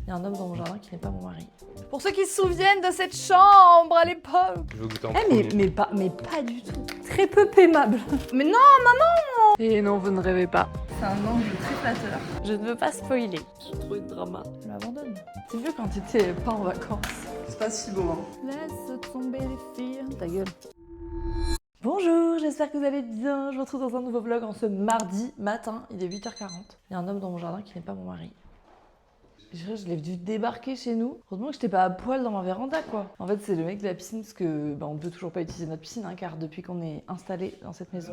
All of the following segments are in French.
Il y a un homme dans mon jardin qui n'est pas mon mari. Pour ceux qui se souviennent de cette chambre à l'époque. Je veux goûter en mais pas du tout. Très peu aimable. Mais non, maman. Et non, vous ne rêvez pas. C'est un angle très flatteur. Je ne veux pas spoiler. J'ai trouvé de drama. Je l'abandonne. C'est vieux quand t'étais pas en vacances. C'est pas si beau, hein. Laisse tomber les filles. Ta gueule. Bonjour, j'espère que vous allez bien. Je vous retrouve dans un nouveau vlog en ce mardi matin. Il est 8h40. Il y a un homme dans mon jardin qui n'est pas mon mari. Je l'ai vu débarquer chez nous. Heureusement que j'étais pas à poil dans ma véranda, quoi. En fait, c'est le mec de la piscine parce que on peut toujours pas utiliser notre piscine, hein, car depuis qu'on est installé dans cette maison,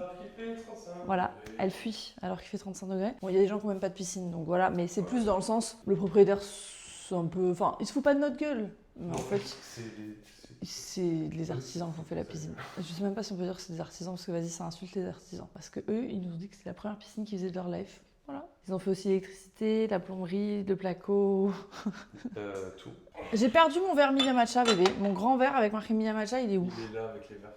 voilà, elle fuit alors qu'il fait 35 degrés. Bon, il y a des gens qui n'ont même pas de piscine, donc voilà. Mais c'est plus dans le sens, le propriétaire, c'est un peu, enfin, il se fout pas de notre gueule. Mais en fait, c'est les artisans qui ont fait la piscine. Je sais même pas si on peut dire que c'est des artisans parce que vas-y, ça insulte les artisans. Parce que eux, ils nous ont dit que c'est la première piscine qu'ils faisaient de leur life. Voilà. Ils ont fait aussi l'électricité, la plomberie, le placo. Tout. J'ai perdu mon verre Milia Matcha, bébé. Mon grand verre avec marqué Milia Matcha, il est où? Il est là avec les verres.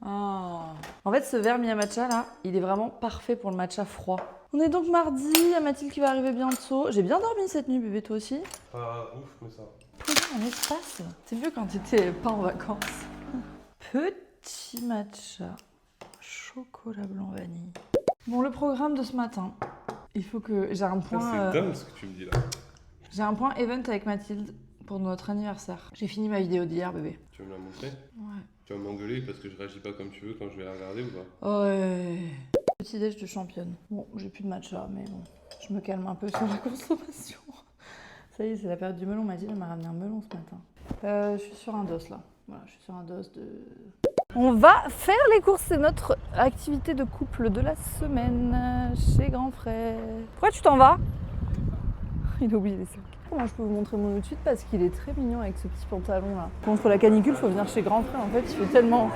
Ah. En fait, ce verre Milia Matcha là, il est vraiment parfait pour le matcha froid. On est donc mardi, il y a Mathilde qui va arriver bientôt. J'ai bien dormi cette nuit, bébé, toi aussi? Pas ouf, mais ça. Putain, un espace. C'est mieux quand t'étais pas en vacances. Petit matcha, chocolat blanc vanille. Bon, le programme de ce matin. Il faut que j'ai un point. C'est dingue ce que tu me dis là. J'ai un point event avec Mathilde pour notre anniversaire. J'ai fini ma vidéo d'hier, bébé. Tu veux me la montrer? Ouais. Tu vas m'engueuler parce que je réagis pas comme tu veux quand je vais la regarder ou pas? Ouais. Petit déj de championne. Bon, j'ai plus de matcha, mais bon, je me calme un peu sur la consommation. Ça y est, c'est la période du melon. Mathilde m'a ramené un melon ce matin. Je suis sur un dos là. Voilà, je suis sur un dos de. On va faire les courses, c'est notre activité de couple de la semaine chez Grand Frère. Pourquoi tu t'en vas? Il a oublié les sacs. Comment je peux vous montrer mon outfit parce qu'il est très mignon avec ce petit pantalon là. Contre la canicule, il faut venir chez Grand Frère. En fait, il fait tellement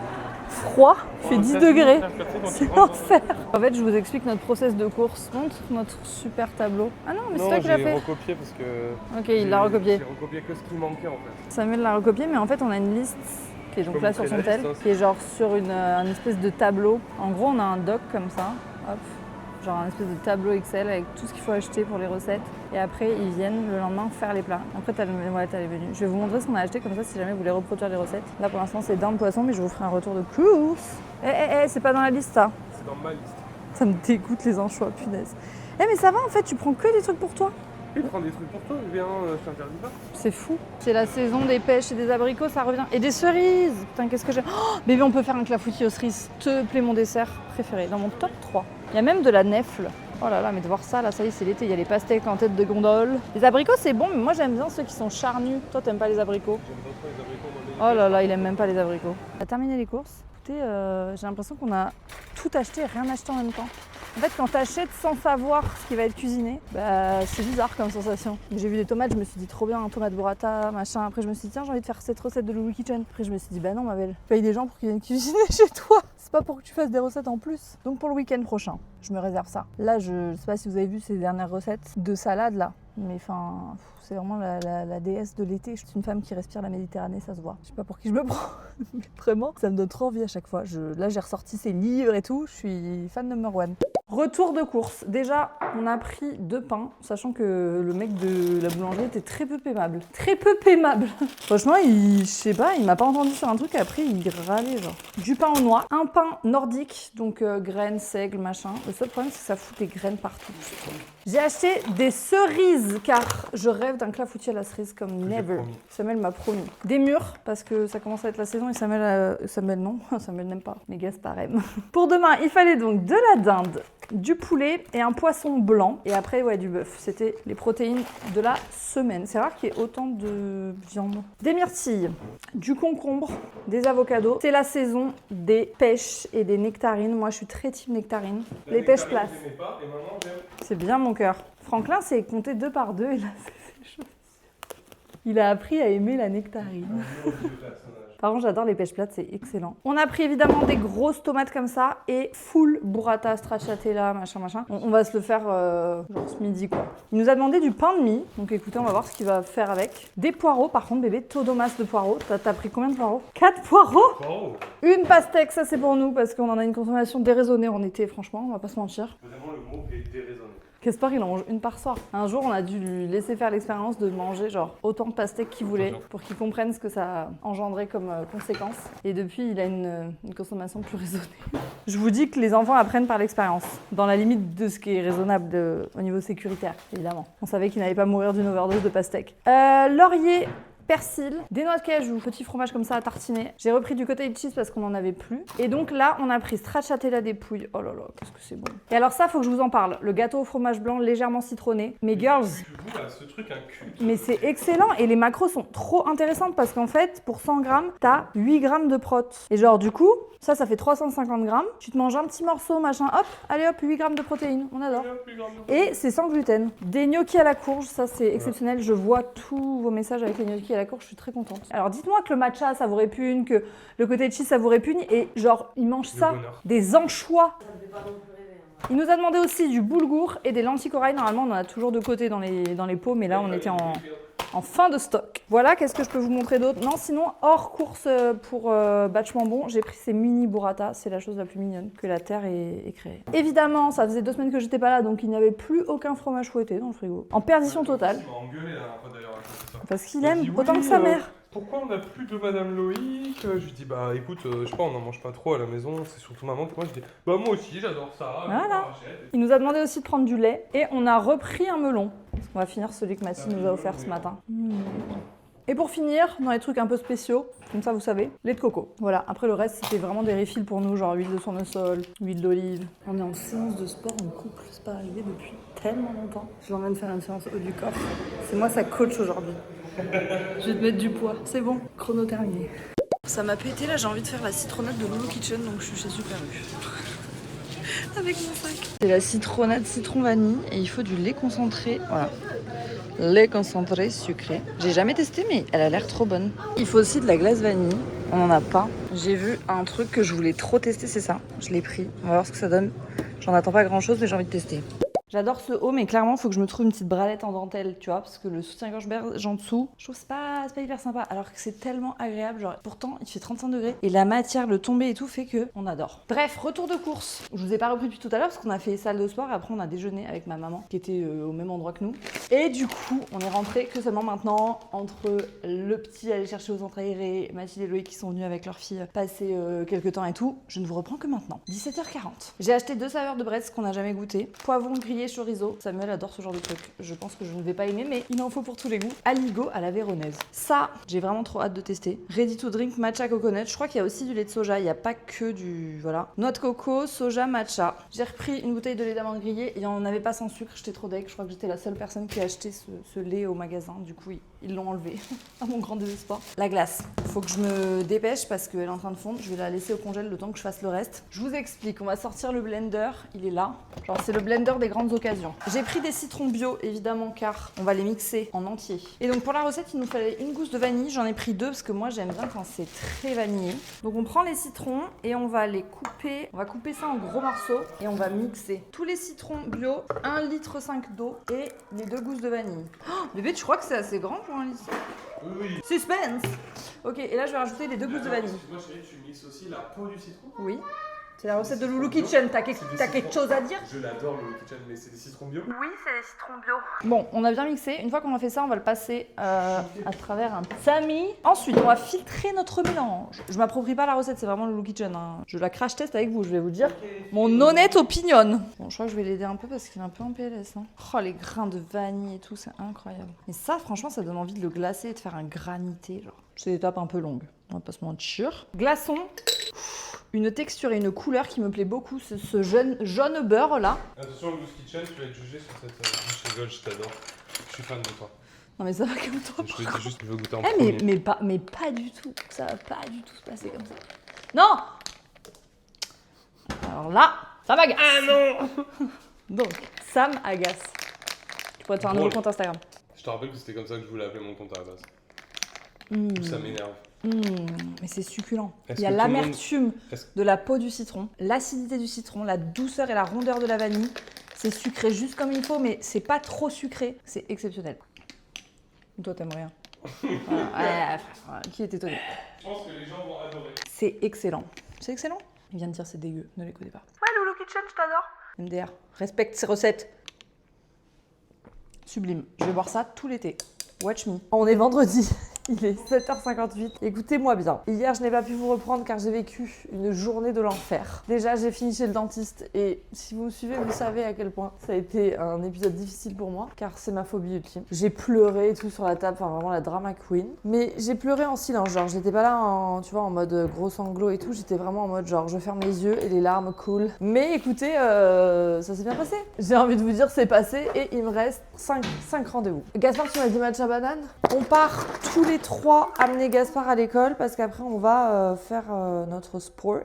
froid, il fait 10 degrés. C'est l'enfer. En fait, je vous explique notre process de course. Montre notre super tableau. Ah non, mais c'est toi qui l'as fait. J'ai recopié parce que... Ok, il l'a recopié. J'ai recopié que ce qui manquait en fait. Samuel l'a recopié, mais en fait, on a une liste qui est donc là sur son tel, qui est genre sur un espèce de tableau. En gros, on a un doc comme ça, hop, genre un espèce de tableau Excel avec tout ce qu'il faut acheter pour les recettes. Et après, ils viennent le lendemain faire les plats. Après, t'as les menus. Je vais vous montrer ce qu'on a acheté comme ça si jamais vous voulez reproduire les recettes. Là, pour l'instant, c'est dinde poisson, mais je vous ferai un retour de course. C'est pas dans la liste, ça. C'est dans ma liste. Ça me dégoûte les anchois, punaise. Mais ça va, en fait, tu prends que des trucs pour toi. Il prend des trucs pour toi, viens, je t'interdis pas. C'est fou. C'est la saison des pêches et des abricots, ça revient. Et des cerises. Putain, qu'est-ce que j'aime. Oh, bébé, on peut faire un clafoutis aux cerises. Te plaît mon dessert préféré, dans mon top 3. Il y a même de la nèfle. Oh là là, mais de voir ça, là, ça y est, c'est l'été. Il y a les pastèques en tête de gondole. Les abricots, c'est bon, mais moi, j'aime bien ceux qui sont charnus. Toi, t'aimes pas les abricots? J'aime pas les abricots, moi. Oh là là, il aime même pas les abricots. On a terminé les courses. Écoutez, j'ai l'impression qu'on a tout acheté et rien acheté en même temps. En fait, quand t'achètes sans savoir ce qui va être cuisiné, c'est bizarre comme sensation. J'ai vu des tomates, je me suis dit trop bien, tomate burrata, machin. Après, je me suis dit tiens, j'ai envie de faire cette recette de Louis Kitchen. Après, je me suis dit bah non, ma belle, paye des gens pour qu'ils viennent cuisiner chez toi. C'est pas pour que tu fasses des recettes en plus. Donc pour le week-end prochain, je me réserve ça. Là, je sais pas si vous avez vu ces dernières recettes de salade là. Mais enfin, c'est vraiment la déesse de l'été. Je suis une femme qui respire la Méditerranée, ça se voit. Je sais pas pour qui je me prends, mais vraiment, ça me donne trop envie à chaque fois. Là, j'ai ressorti ces livres et tout. Je suis fan number one. Retour de course. Déjà, on a pris 2 pains, sachant que le mec de la boulangerie était très peu aimable. Très peu aimable. Franchement, je sais pas, il m'a pas entendu sur un truc et après, il râlait genre. Du pain aux noix, un pain nordique, donc graines, seigle, machin. Le seul problème, c'est que ça fout des graines partout. J'ai acheté des cerises, car je rêve d'un clafoutis à la cerise comme never. Samuel m'a promis. Des mûres, parce que ça commence à être la saison et Samuel non, Samuel n'aime pas. Mais Gaspard aime. Pour demain, il fallait donc de la dinde, du poulet et un poisson blanc. Et après, ouais, du bœuf. C'était les protéines de la semaine. C'est rare qu'il y ait autant de viande. Des myrtilles, du concombre, des avocados. C'est la saison des pêches et des nectarines. Moi, je suis très team nectarine. Les pêches places. C'est bien mon cœur. Franklin s'est compté 2 par 2 et là, c'est chaud. Il a appris à aimer la nectarine. Par contre, j'adore les pêches plates, c'est excellent. On a pris évidemment des grosses tomates comme ça et full burrata, stracciatella, machin. On va se le faire genre ce midi quoi. Il nous a demandé du pain de mie, donc écoutez, on va voir ce qu'il va faire avec. Des poireaux, par contre, bébé, todomas de poireaux. T'as pris combien de poireaux? 4 poireaux. Une pastèque, ça c'est pour nous parce qu'on en a une consommation déraisonnée en été, franchement, on va pas se mentir. Vraiment, le mot est déraisonné. Casper, il en mange une par soir. Un jour, on a dû lui laisser faire l'expérience de manger genre autant de pastèques qu'il voulait pour qu'il comprenne ce que ça engendrait comme conséquence. Et depuis, il a une consommation plus raisonnée. Je vous dis que les enfants apprennent par l'expérience, dans la limite de ce qui est raisonnable au niveau sécuritaire, évidemment. On savait qu'il n'allait pas mourir d'une overdose de pastèques. Laurier. Persil, des noix de cajou, petit fromage comme ça à tartiner. J'ai repris du cottage cheese parce qu'on n'en avait plus. Et donc là, on a pris stracciatella des pouilles. Oh là là, qu'est-ce que c'est bon. Et alors ça, faut que je vous en parle. Le gâteau au fromage blanc légèrement citronné. Mais girls, ce truc un culte. mais c'est excellent et les macros sont trop intéressantes parce qu'en fait, pour 100 grammes, t'as 8 grammes de prot. Et genre du coup, ça fait 350 grammes. Tu te manges un petit morceau, machin, hop, allez hop, 8 grammes de protéines. On adore. Et c'est sans gluten. Des gnocchis à la courge, ça c'est exceptionnel. Je vois tous vos messages avec les gnocchis à la courge, je suis très contente. Alors dites-moi que le matcha ça vous répugne, que le côté cheese ça vous répugne et genre ils mangent ça, des anchois. Il nous a demandé aussi du boulgour et des lentilles corail. Normalement on en a toujours de côté dans les pots, mais là on était en fin de stock. Voilà, qu'est-ce que je peux vous montrer d'autre? Non, sinon, hors course pour Batchement Bon, j'ai pris ces mini burrata. C'est la chose la plus mignonne que la Terre ait créée. Évidemment, ça faisait 2 semaines que j'étais pas là, donc il n'y avait plus aucun fromage fouetté dans le frigo. En perdition totale. Il m'a engueulé la dernière fois d'ailleurs. Parce qu'il aime autant que sa mère. Pourquoi on n'a plus de Madame Loïc? Je lui dis bah écoute, je sais pas, on n'en mange pas trop à la maison, c'est surtout maman. Moi je dis bah moi aussi j'adore ça. Voilà. Il nous a demandé aussi de prendre du lait et on a repris un melon. On va finir celui que Mathilde nous a offert ce matin. Et pour finir, dans les trucs un peu spéciaux, comme ça vous savez, lait de coco. Voilà, après le reste c'était vraiment des refills pour nous, genre huile de tournesol, huile d'olive. On est en séance de sport en couple, c'est pas arrivé depuis tellement longtemps. Je l'emmène faire une séance haut du corps. C'est moi sa coach aujourd'hui. Je vais te mettre du poids, c'est bon, chrono terminé. Ça m'a pété là, j'ai envie de faire la citronnade de Lulu Kitchen, donc je suis chez Super U. Avec mon sac. C'est la citronnade citron vanille et il faut du lait concentré, voilà. Lait concentré sucré. J'ai jamais testé mais elle a l'air trop bonne. Il faut aussi de la glace vanille, on n'en a pas. J'ai vu un truc que je voulais trop tester, c'est ça. Je l'ai pris, on va voir ce que ça donne. J'en attends pas grand chose mais j'ai envie de tester. J'adore ce haut, mais clairement, il faut que je me trouve une petite bralette en dentelle, tu vois, parce que le soutien-gorge beige en dessous, je trouve que c'est pas hyper sympa, alors que c'est tellement agréable, genre, pourtant, il fait 35 degrés, et la matière, le tombé et tout fait que on adore. Bref, retour de course. Je vous ai pas repris depuis tout à l'heure, parce qu'on a fait salle de sport, et après, on a déjeuné avec ma maman, qui était au même endroit que nous. Et du coup, on est rentré que seulement maintenant, entre le petit aller chercher aux centres aérés, Mathilde et Loïc qui sont venus avec leur fille passer quelques temps et tout, je ne vous reprends que maintenant. 17h40. J'ai acheté 2 saveurs de Bretz qu'on n'a jamais goûté. Poivron grillé chorizo. Samuel adore ce genre de truc. Je pense que je ne vais pas aimer, mais il en faut pour tous les goûts. Aligot à la véronaise. Ça, j'ai vraiment trop hâte de tester. Ready to drink matcha coconut. Je crois qu'il y a aussi du lait de soja. Il n'y a pas que du... Voilà. Noix de coco, soja, matcha. J'ai repris une bouteille de lait d'amande grillé. Il n'y en avait pas sans sucre. J'étais trop deg. Je crois que j'étais la seule personne qui a acheté ce lait au magasin. Du coup, ils l'ont enlevé. À mon grand désespoir. La glace. Faut que je me dépêche parce qu'elle est en train de fondre. Je vais la laisser au congèle le temps que je fasse le reste. Je vous explique. On va sortir le blender. Il est là. Genre, c'est le blender des grandes occasions. J'ai pris des citrons bio, évidemment, car on va les mixer en entier. Et donc, pour la recette, il nous fallait une gousse de vanille. J'en ai pris 2 parce que moi, j'aime bien quand c'est très vanillé. Donc, on prend les citrons et on va les couper. On va couper ça en gros morceaux et on va mixer tous les citrons bio, 1,5 litre d'eau et les 2 gousses de vanille. Oh, bébé, tu crois que c'est assez grand pour 1 litre? Oui. Suspense. Ok, et là, je vais rajouter les 2 gousses de vanille. Moi, chérie, tu mixes aussi la peau du citron? Oui. C'est la recette de Lulu Kitchen, t'as quelque chose à dire? Je l'adore Lulu Kitchen, mais c'est des citrons bio? Oui, c'est des citrons bio. Bon, on a bien mixé. Une fois qu'on a fait ça, on va le passer à travers un tamis. Ensuite, on va filtrer notre mélange. Je m'approprie pas la recette, c'est vraiment Lulu Kitchen. Hein. Je la crash test avec vous, je vais vous dire mon honnête opinion. Bon, je crois que je vais l'aider un peu parce qu'il est un peu en PLS. Hein. Oh, les grains de vanille et tout, c'est incroyable. Et ça, franchement, ça donne envie de le glacer et de faire un granité. Genre. C'est une étape un peu longue, on va pas se mentir. Glaçons. Une texture et une couleur qui me plaît beaucoup, c'est ce jaune beurre là. Attention, Lulu's Kitchen, tu vas être jugé sur cette. Je rigole, je t'adore. Je suis fan de toi. Non mais ça va comme toi. Je vais juste que je veux goûter en premier. premier. Mais pas du tout. Ça va pas du tout se passer comme ça. Non. Alors là, ça m'agace. Ah non. Donc, ça m'agace. Tu pourrais te faire un nouveau compte Instagram. Je te rappelle que c'était comme ça que je voulais appeler mon compte à la base. Ça m'énerve. Mais c'est succulent. Il y a l'amertume de la peau du citron, l'acidité du citron, la douceur et la rondeur de la vanille. C'est sucré juste comme il faut, mais c'est pas trop sucré. C'est exceptionnel. Toi, t'aimes rien. Voilà. Qui est étonné? Je pense que les gens vont adorer. C'est excellent. C'est excellent? Il vient de dire c'est dégueu, ne l'écoutez pas. Ouais, Lulu Kitchen, je t'adore. MDR, respecte ses recettes. Sublime. Je vais boire ça tout l'été. Watch me. On est vendredi. Il est 7h58. Écoutez-moi bien. Hier, je n'ai pas pu vous reprendre car j'ai vécu une journée de l'enfer. Déjà, j'ai fini chez le dentiste et si vous me suivez, vous savez à quel point ça a été un épisode difficile pour moi car c'est ma phobie ultime. J'ai pleuré et tout sur la table, enfin vraiment la drama queen. Mais j'ai pleuré en silence, genre j'étais pas là en, tu vois, en mode gros sanglot et tout. J'étais vraiment en mode genre je ferme les yeux et les larmes coulent. Mais écoutez, ça s'est bien passé. J'ai envie de vous dire c'est passé et il me reste 5 rendez-vous. Gaspard, tu m'as dit matcha banane. On part tous les 3 amener Gaspard à l'école parce qu'après on va faire notre sports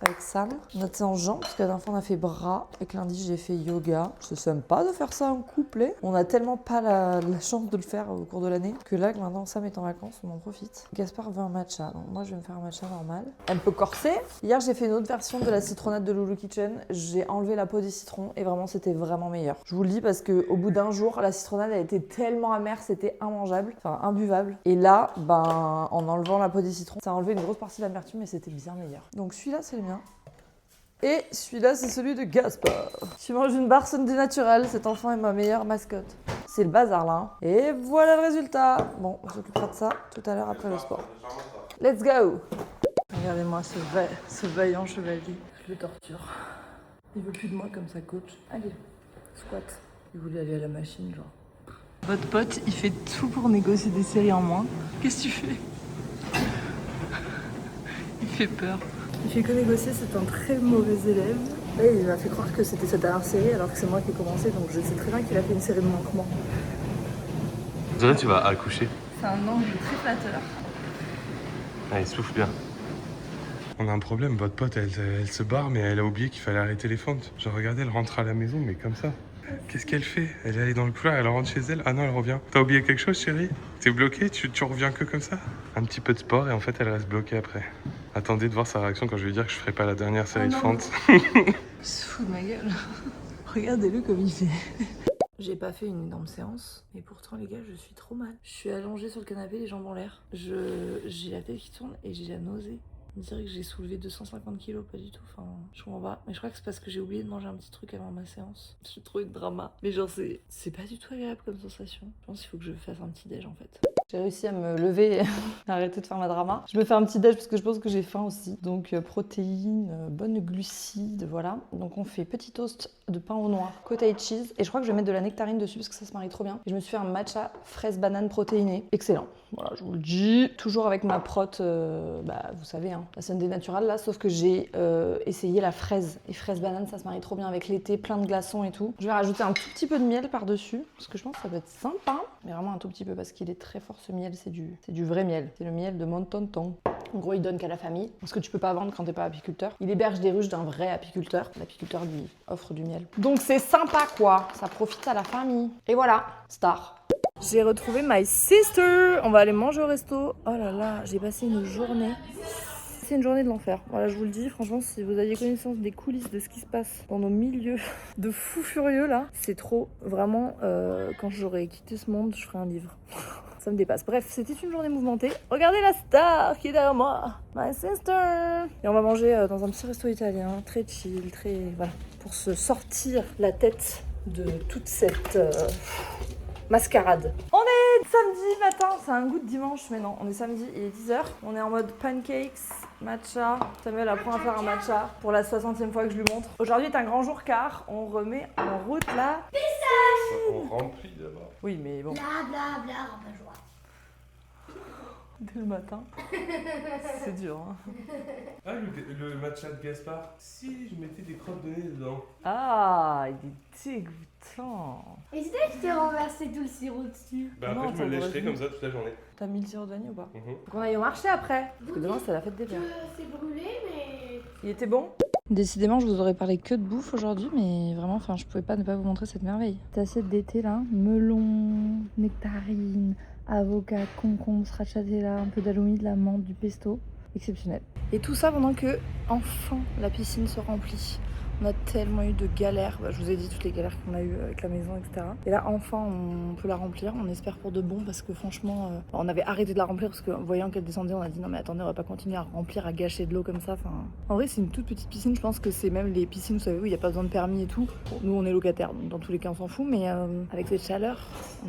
avec Sam, notre séance jambes parce que la dernière fois on a fait bras et que lundi j'ai fait yoga. Je sais même pas de faire ça en couplet. On a tellement pas la chance de le faire au cours de l'année que là maintenant Sam est en vacances, on en profite. Gaspard veut un matcha, donc moi je vais me faire un matcha normal. Un peu corsé. Hier j'ai fait une autre version de la citronnade de Loulou Kitchen. J'ai enlevé la peau des citrons et vraiment c'était vraiment meilleur. Je vous le dis parce que au bout d'un jour la citronnade a été tellement amère, c'était immangeable, enfin imbuvable. Et là ben, en enlevant la peau des citrons, ça a enlevé une grosse partie de l'amertume et c'était bien meilleur. Donc celui-là, c'est le mien. Et celui-là, c'est celui de Gaspard. Tu manges une barre Sunday naturelle, cet enfant est ma meilleure mascotte. C'est le bazar là. Hein. Et voilà le résultat. Bon, on s'occupera de ça tout à l'heure après le sport. Let's go. Regardez-moi ce vaillant chevalier. Je le torture. Il veut plus de moi comme ça, coach. Allez, squat. Il voulait aller à la machine, genre. Votre pote, il fait tout pour négocier des séries en moins. Qu'est-ce que tu fais? Il fait peur. Il fait que négocier, c'est un très mauvais élève. Là, il m'a fait croire que c'était sa dernière série alors que c'est moi qui ai commencé, donc je sais très bien qu'il a fait une série de moins que moi. On dirait que tu vas accoucher. C'est un angle très flatteur. Ah, il souffle bien. On a un problème, votre pote, elle se barre, mais elle a oublié qu'il fallait arrêter les fentes. Genre, regardez, elle rentre à la maison, mais comme ça. Qu'est-ce qu'elle fait? Elle est allée dans le couloir, elle rentre chez elle. Ah non, elle revient. T'as oublié quelque chose, chérie? T'es bloqué? Tu reviens que comme ça? Un petit peu de sport et en fait, elle reste bloquée après. Attendez de voir sa réaction quand je vais lui dire que je ferai pas la dernière série de fentes. Il se fout de ma gueule. Regardez-le comme il fait. J'ai pas fait une énorme séance, mais pourtant les gars, je suis trop mal. Je suis allongée sur le canapé, les jambes en l'air. J'ai la tête qui tourne et j'ai la nausée. On dirait que j'ai soulevé 250 kilos, pas du tout, enfin, je comprends pas. Mais je crois que c'est parce que j'ai oublié de manger un petit truc avant ma séance. J'ai trouvé de drama. Mais genre, c'est pas du tout agréable comme sensation. Je pense qu'il faut que je fasse un petit déj en fait. J'ai réussi à me lever et arrêter de faire ma drama. Je me fais un petit déj parce que je pense que j'ai faim aussi. Donc protéines, bonnes glucides, voilà. Donc on fait petit toast de pain au noir, cottage cheese. Et je crois que je vais mettre de la nectarine dessus parce que ça se marie trop bien. Et je me suis fait un matcha fraise banane protéiné. Excellent. Voilà, je vous le dis. Toujours avec ma prot, vous savez, hein, la Sunday naturelle là. Sauf que j'ai essayé la fraise. Et fraise banane, ça se marie trop bien avec l'été, plein de glaçons et tout. Je vais rajouter un tout petit peu de miel par-dessus. Parce que je pense que ça peut être sympa. Mais vraiment un tout petit peu parce qu'il est très fort ce miel. C'est du vrai miel. C'est le miel de mon tonton. En gros, il donne qu'à la famille. Parce que tu peux pas vendre quand t'es pas apiculteur. Il héberge des ruches d'un vrai apiculteur. L'apiculteur lui offre du miel. Donc c'est sympa quoi. Ça profite à la famille. Et voilà, star. J'ai retrouvé my sister. On va aller manger au resto. Oh là là, j'ai passé une journée. C'est une journée de l'enfer. Voilà, je vous le dis, franchement, si vous aviez connaissance des coulisses de ce qui se passe dans nos milieux de fous furieux là, c'est trop. Vraiment, quand j'aurai quitté ce monde, je ferai un livre. Ça me dépasse. Bref, c'était une journée mouvementée. Regardez la star qui est derrière moi. My sister. Et on va manger dans un petit resto italien, très chill, très... Voilà, pour se sortir la tête de toute cette... mascarade. On est samedi matin, c'est un goût de dimanche, mais non, on est samedi, il est 10h. On est en mode pancakes, matcha. Samuel apprend à faire un matcha pour la 60e fois que je lui montre. Aujourd'hui est un grand jour car on remet en route la piscine. On remplit d'abord. Oui, mais bon. Bla bla bla, rabat-joie. Dès le matin. C'est dur, hein. Ah, le matcha de Gaspard. Si, je mettais des crottes de nez dedans. Ah, il est dégoûtant. Et c'est toi qui t'es renversé tout le sirop dessus. Bah après, Non, je ça me aurait lècherai dû. comme ça toute la journée. T'as mis le sirop de vanille ou pas? Mhm. Faut qu'on aille au marché après. Parce que demain, c'est la fête des pères. C'est brûlé, mais... Il était bon? Décidément, je vous aurais parlé que de bouffe aujourd'hui, mais vraiment, enfin, je pouvais pas ne pas vous montrer cette merveille. Cette assiette d'été là, melon, nectarine, avocat, concombre, stracciatella, un peu d'halloumi, de la menthe, du pesto. Exceptionnel. Et tout ça pendant que, enfin, la piscine se remplit. On a tellement eu de galères. Bah, je vous ai dit toutes les galères qu'on a eues avec la maison, etc. Et là, enfin, on peut la remplir. On espère pour de bon parce que franchement, on avait arrêté de la remplir parce qu'en voyant qu'elle descendait, on a dit non mais attendez, on va pas continuer à remplir, à gâcher de l'eau comme ça. Enfin, en vrai, c'est une toute petite piscine. Je pense que c'est même les piscines, vous savez, où il n'y a pas besoin de permis et tout. Bon, nous, on est locataires, donc dans tous les cas, on s'en fout. Mais avec cette chaleur,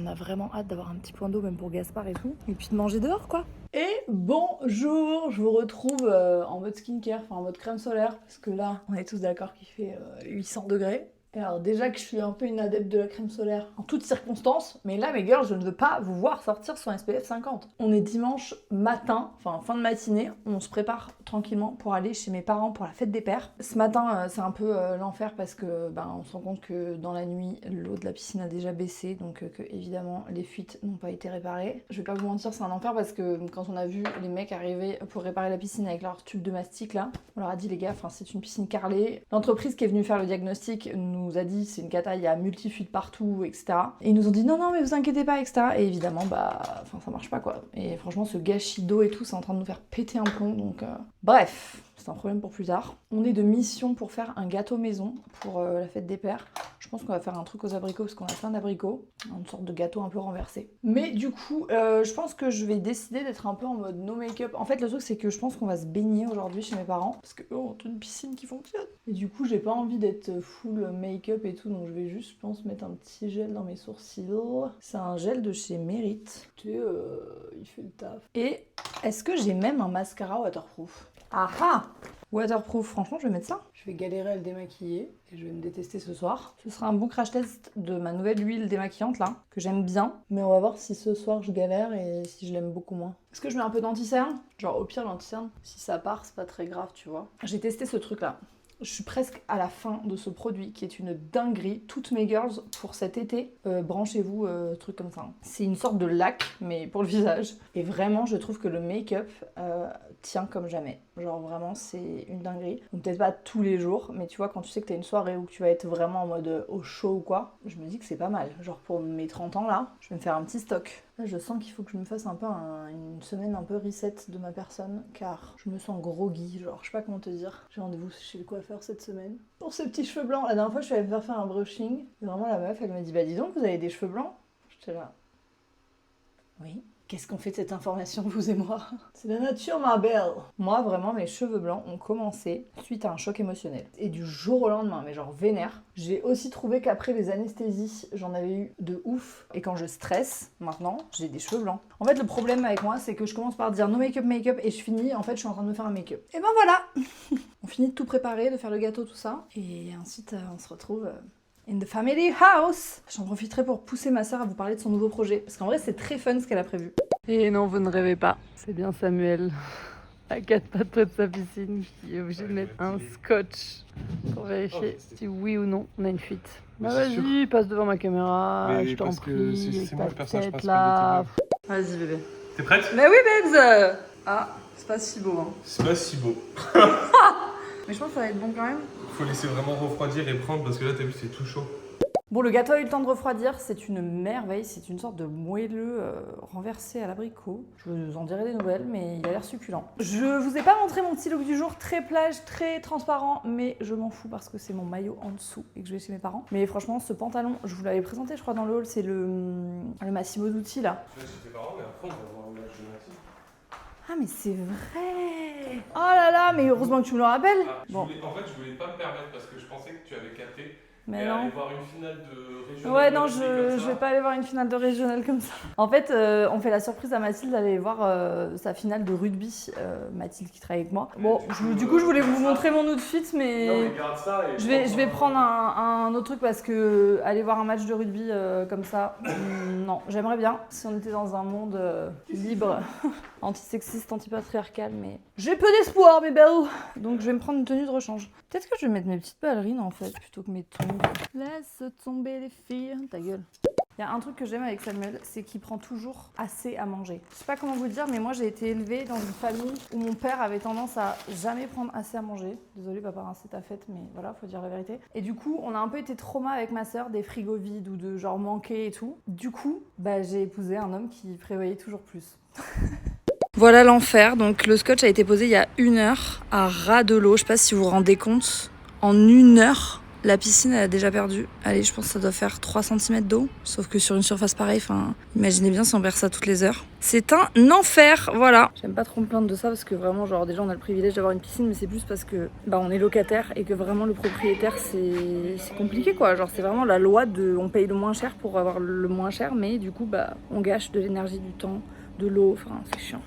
on a vraiment hâte d'avoir un petit point d'eau, même pour Gaspard et tout. Et puis de manger dehors, quoi. Et bonjour, je vous retrouve en mode skincare, enfin en mode crème solaire, parce que là, on est tous d'accord qu'il fait 800 degrés. Et alors déjà que je suis un peu une adepte de la crème solaire en toutes circonstances, mais là mes girls, je ne veux pas vous voir sortir sur SPF 50. On est dimanche matin, enfin fin de matinée, on se prépare tranquillement pour aller chez mes parents pour la fête des pères. Ce matin c'est un peu l'enfer parce que on se rend compte que dans la nuit, l'eau de la piscine a déjà baissé, donc que évidemment les fuites n'ont pas été réparées. Je vais pas vous mentir, c'est un enfer parce que quand on a vu les mecs arriver pour réparer la piscine avec leur tube de mastic là, on leur a dit les gars, c'est une piscine carrelée. L'entreprise qui est venue faire le diagnostic nous a dit c'est une cata, il y a multi-fuites partout, etc. Et ils nous ont dit non mais vous inquiétez pas, etc. Et évidemment ça marche pas quoi. Et franchement ce gâchis d'eau et tout, c'est en train de nous faire péter un plomb, donc bref, c'est un problème pour plus tard. On est de mission pour faire un gâteau maison pour la fête des pères. Je pense qu'on va faire un truc aux abricots parce qu'on a plein d'abricots, une sorte de gâteau un peu renversé. Mais du coup, je pense que je vais décider d'être un peu en mode no make-up. En fait, le truc c'est que je pense qu'on va se baigner aujourd'hui chez mes parents parce qu'eux ont une piscine qui fonctionne. Et du coup, j'ai pas envie d'être full make-up et tout, donc je vais juste, je pense, mettre un petit gel dans mes sourcils. C'est un gel de chez Merit. Tu sais, il fait le taf. Et est-ce que j'ai même un mascara waterproof? Ah ah! Waterproof, franchement, je vais mettre ça. Je vais galérer à le démaquiller et je vais me détester ce soir. Ce sera un bon crash test de ma nouvelle huile démaquillante là, que j'aime bien. Mais on va voir si ce soir je galère et si je l'aime beaucoup moins. Est-ce que je mets un peu d'anti-cerne? Genre au pire l'anti-cerne, si ça part, c'est pas très grave, tu vois. J'ai testé ce truc là. Je suis presque à la fin de ce produit qui est une dinguerie. Toutes mes girls, pour cet été, branchez-vous, truc comme ça. C'est une sorte de lac, mais pour le visage. Et vraiment, je trouve que le make-up tient comme jamais. Genre vraiment, c'est une dinguerie. Donc peut-être pas tous les jours, mais tu vois, quand tu sais que t'as une soirée où tu vas être vraiment en mode au chaud ou quoi, je me dis que c'est pas mal. Genre pour mes 30 ans là, je vais me faire un petit stock. Là, je sens qu'il faut que je me fasse un peu une semaine un peu reset de ma personne, car je me sens groggy, genre je sais pas comment te dire. J'ai rendez-vous chez le coiffeur cette semaine pour ces petits cheveux blancs. La dernière fois, je suis allée me faire un brushing. Et vraiment, la meuf, elle m'a dit bah dis donc, vous avez des cheveux blancs? J'étais là. Oui. Qu'est-ce qu'on fait de cette information, vous et moi? C'est la nature, ma belle. Moi, vraiment, mes cheveux blancs ont commencé suite à un choc émotionnel. Et du jour au lendemain, mais genre vénère. J'ai aussi trouvé qu'après les anesthésies, j'en avais eu de ouf. Et quand je stresse, maintenant, j'ai des cheveux blancs. En fait, le problème avec moi, c'est que je commence par dire no make-up, make-up, et je finis, en fait, je suis en train de me faire un make-up. Et ben voilà. On finit de tout préparer, de faire le gâteau, tout ça. Et ensuite, on se retrouve... in the family house. J'en profiterai pour pousser ma sœur à vous parler de son nouveau projet. Parce qu'en vrai, c'est très fun ce qu'elle a prévu. Et non, vous ne rêvez pas. C'est bien Samuel, à 4 pattes près de sa piscine, qui est obligé de mettre un scotch pour vérifier si oui ou non on a une fuite. Bah vas-y, passe devant ma caméra, Mais je t'en parce que prie, c'est moi le personnage tête principal là. de Vas-y bébé. T'es prête? Mais oui babes. Ah, c'est pas si beau hein. C'est pas si beau. Mais je pense que ça va être bon quand même. Faut laisser vraiment refroidir et prendre parce que là, t'as vu, c'est tout chaud. Bon, le gâteau a eu le temps de refroidir, c'est une merveille, c'est une sorte de moelleux renversé à l'abricot. Je vous en dirai des nouvelles, mais il a l'air succulent. Je vous ai pas montré mon petit look du jour, très plage, très transparent, mais je m'en fous parce que c'est mon maillot en dessous et que je vais chez mes parents. Mais franchement, ce pantalon, je vous l'avais présenté, je crois, dans le hall, c'est le Massimo Dutti, là. Là, chez tes parents, mais après, on va voir le match de Maxime. Ah, mais c'est vrai! Oh là là, mais heureusement que tu me le rappelles! Bon. En fait, je voulais pas me permettre parce que je pensais que tu avais capté. Mais et non. aller voir une finale de régionale. Ouais, non, je vais pas aller voir une finale de régionale comme ça. En fait, on fait la surprise à Mathilde d'aller voir sa finale de rugby. Mathilde qui travaille avec moi. Bon, du coup, je voulais vous montrer mon outfit, mais. Non, mais garde ça et je vais prendre un autre truc parce que aller voir un match de rugby comme ça, non, j'aimerais bien si on était dans un monde libre, antisexiste, antipatriarcal, mais j'ai peu d'espoir, mes belles. Donc je vais me prendre une tenue de rechange. Peut-être que je vais mettre mes petites ballerines en fait, plutôt que mes tongs. Laisse tomber les filles, ta gueule. Il y a un truc que j'aime avec Samuel, c'est qu'il prend toujours assez à manger. Je sais pas comment vous dire, mais moi j'ai été élevée dans une famille où mon père avait tendance à jamais prendre assez à manger. Désolée papa, c'est ta fête, mais voilà, faut dire la vérité. Et du coup, on a un peu été trauma avec ma sœur, des frigos vides ou de genre manquer et tout. Du coup, j'ai épousé un homme qui prévoyait toujours plus. Voilà l'enfer, donc le scotch a été posé il y a 1 heure à ras de l'eau, je sais pas si vous vous rendez compte. En 1 heure, la piscine, elle a déjà perdu. Allez, je pense que ça doit faire 3 cm d'eau. Sauf que sur une surface pareille, imaginez bien si on perd ça toutes les heures. C'est un enfer, voilà. J'aime pas trop me plaindre de ça parce que vraiment, genre, déjà, on a le privilège d'avoir une piscine, mais c'est plus parce que, on est locataire et que vraiment, le propriétaire, c'est compliqué, quoi. Genre, c'est vraiment la loi de, on paye le moins cher pour avoir le moins cher, mais du coup, on gâche de l'énergie, du temps, de l'eau, enfin, c'est chiant.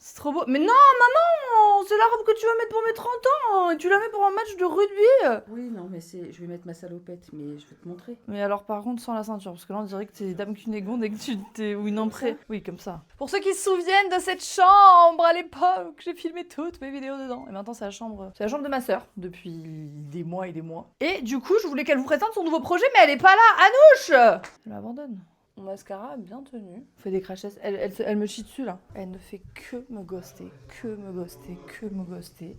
C'est trop beau. Mais non, maman, c'est la robe que tu vas mettre pour mes 30 ans. Tu la mets pour un match de rugby. Oui, non, mais je vais mettre ma salopette, mais je vais te montrer. Mais alors, par contre, sans la ceinture, parce que là, on dirait que t'es Dame Cunégonde et que tu t'es. Ou une emprée. Oui, comme ça. Pour ceux qui se souviennent de cette chambre à l'époque, j'ai filmé toutes mes vidéos dedans. Et maintenant, c'est la chambre de ma sœur depuis des mois et des mois. Et du coup, je voulais qu'elle vous présente son nouveau projet, mais elle est pas là. Anouche, elle m'abandonne. Mon mascara est bien tenu. Fait des crachets. Elle me chie dessus là. Elle ne fait que me ghoster, que me ghoster, que me ghoster.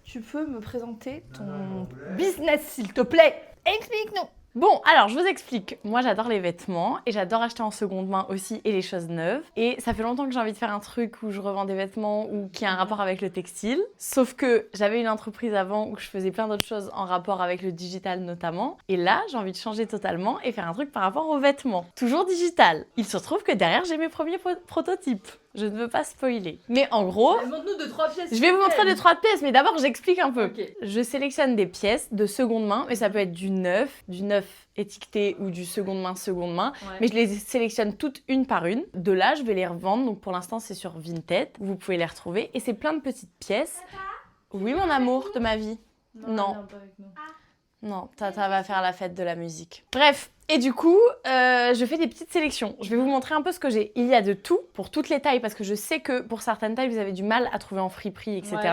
Tu peux me présenter ton business s'il te plaît? Explique-nous. Bon, alors je vous explique. Moi j'adore les vêtements et j'adore acheter en seconde main aussi et les choses neuves. Et ça fait longtemps que j'ai envie de faire un truc où je revends des vêtements ou qui a un rapport avec le textile. Sauf que j'avais une entreprise avant où je faisais plein d'autres choses en rapport avec le digital notamment. Et là j'ai envie de changer totalement et faire un truc par rapport aux vêtements. Toujours digital. Il se trouve que derrière j'ai mes premiers prototypes. Je ne veux pas spoiler. Mais en gros, Montre-nous 2-3 pièces. je vais vous montrer 2-3 pièces, mais d'abord j'explique un peu. Ok. Je sélectionne des pièces de seconde main, mais ça peut être du neuf étiqueté ou du seconde main. Ouais. Mais je les sélectionne toutes une par une. De là, je vais les revendre. Donc pour l'instant, c'est sur Vinted. Vous pouvez les retrouver. Et c'est plein de petites pièces. Oui, mon amour de ma vie. Non. Non, Tata va faire la fête de la musique. Bref, et du coup, je fais des petites sélections. Je vais vous montrer un peu ce que j'ai. Il y a de tout pour toutes les tailles parce que je sais que pour certaines tailles, vous avez du mal à trouver en friperie, etc. Ouais.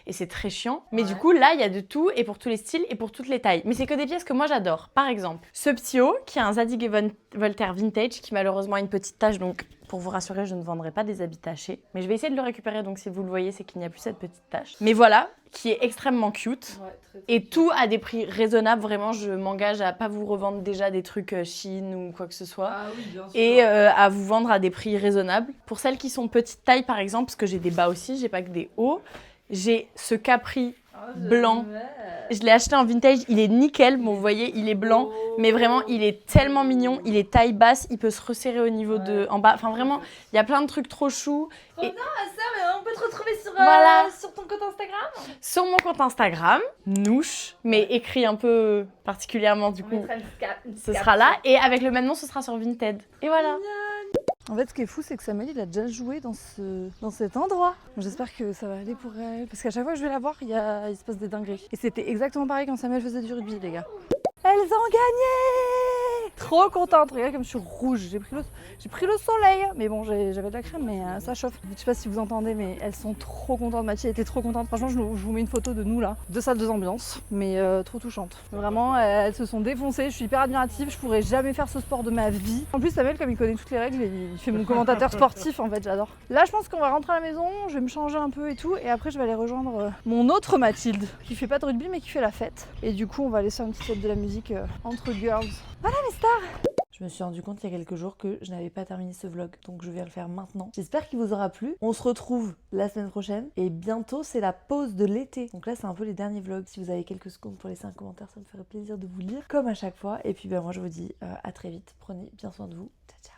Et c'est très chiant. Mais du coup, là, il y a de tout et pour tous les styles et pour toutes les tailles. Mais c'est que des pièces que moi, j'adore. Par exemple, ce petit haut qui est un Zadig & Voltaire vintage qui malheureusement a une petite tache. Donc, pour vous rassurer, je ne vendrai pas des habits tachés. Mais je vais essayer de le récupérer. Donc, si vous le voyez, c'est qu'il n'y a plus cette petite tache. Mais voilà, qui est extrêmement cute. Ouais, très, très Et cute. tout à des prix raisonnables. Vraiment, je m'engage à pas vous revendre déjà des trucs Chine ou quoi que ce soit. Ah oui, bien sûr. Et à vous vendre à des prix raisonnables. Pour celles qui sont petite taille, par exemple, parce que j'ai des bas aussi, j'ai pas que des hauts. J'ai ce capri blanc. Je l'ai acheté en vintage, il est nickel. Bon, vous voyez, il est blanc. Mais vraiment, il est tellement mignon. Il est taille basse, il peut se resserrer au niveau de en bas. Enfin, vraiment, il y a plein de trucs trop choux. Mais on peut te retrouver sur, Voilà. sur ton compte Instagram. Sur mon compte Instagram, Nouche, mais écrit un peu particulièrement du coup. Ce sera là. Et avec le même nom, ce sera sur Vinted. Et voilà. En fait, ce qui est fou, c'est que Samuel, il a déjà joué dans cet endroit. J'espère que ça va aller pour elle. Parce qu'à chaque fois que je vais la voir, il se passe des dingueries. Et c'était exactement pareil quand Samuel faisait du rugby, les gars. Elles ont gagné! Trop contente. Regarde comme je suis rouge. J'ai pris le soleil. Mais bon, j'avais de la crème, mais ça chauffe. Je sais pas si vous entendez, mais elles sont trop contentes. Mathilde était trop contente. Franchement, je vous mets une photo de nous là. 2 salles, 2 ambiances. Mais trop touchante. Vraiment, elles se sont défoncées. Je suis hyper admirative. Je pourrais jamais faire ce sport de ma vie. En plus, Samuel, comme il connaît toutes les règles, il fait mon commentateur sportif. En fait, j'adore. Là, je pense qu'on va rentrer à la maison. Je vais me changer un peu et tout. Et après, je vais aller rejoindre mon autre Mathilde, qui fait pas de rugby, mais qui fait la fête. Et du coup, on va aller faire une petite fête de la musique entre girls. Voilà mes stars! Je me suis rendu compte il y a quelques jours que je n'avais pas terminé ce vlog, donc je vais le faire maintenant. J'espère qu'il vous aura plu. On se retrouve la semaine prochaine et bientôt c'est la pause de l'été. Donc là c'est un peu les derniers vlogs. Si vous avez quelques secondes pour laisser un commentaire, ça me ferait plaisir de vous lire comme à chaque fois. Et puis moi je vous dis à très vite. Prenez bien soin de vous. Ciao ciao.